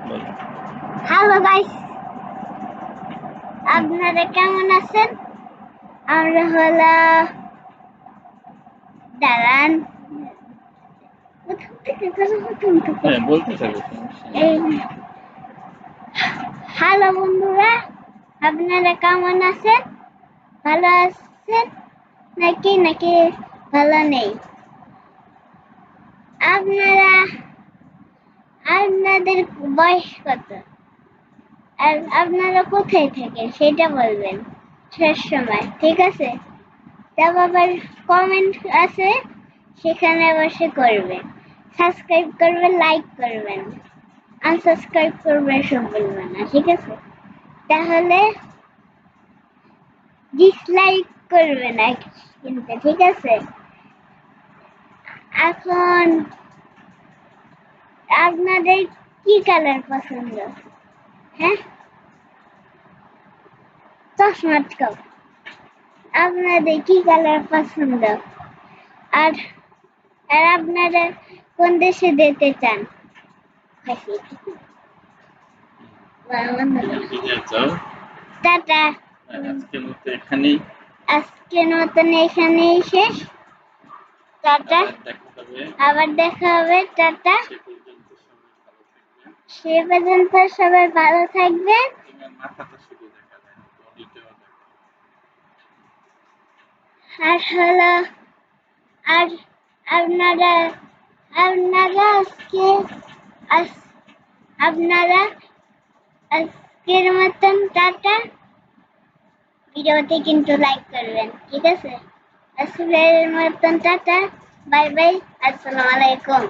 বলো। Hello guys, আপনারা কেমন আছেন? আমরা হলো দাঁড়ান, প্রথম থেকে হ্যাঁ, বলতে থাকো, সমস্যা নেই। এই হ্যালো বন্ধুরা, আপনারা কেমন আছেন? ভালো আছেন নাকি ভালো নেই? আপনারা আপনাদের বয়স কত? আর আপনারা কোথায় থাকেন সেটা বলবেন শেষ সময়, ঠিক আছে? তারপর আবার কমেন্ট আছে, সেখানে বসে করবেন, সাবস্ক্রাইব করবেন, লাইক করবেন, আনসাবস্ক্রাইব করবেন, সব বলবেন না, ঠিক আছে? তাহলে ডিসলাইক করবেন না কিন্তু, ঠিক আছে? এখন আপনাদের কি কালার পছন্দ? হ্যাঁ, চশমার কাপ। আপনাদের কি কালার পছন্দ? আর আর আপনারা কোন দেশে যেতে চান? টাটা। আজকের মতো এখানেই। আজকের মতন এখানেই শেষ। টাটা, আবার দেখা হবে। টাটা, সে পর্যন্ত সবাই ভালো থাকবেন। আর হলো, আর আপনারা আপনারা আপনারা আজকের মতন টাটা। ভিডিওতে কিন্তু লাইক করবেন, ঠিক আছে? আজকের মতন টাটা, বাই বাই, আসসালামু আলাইকুম।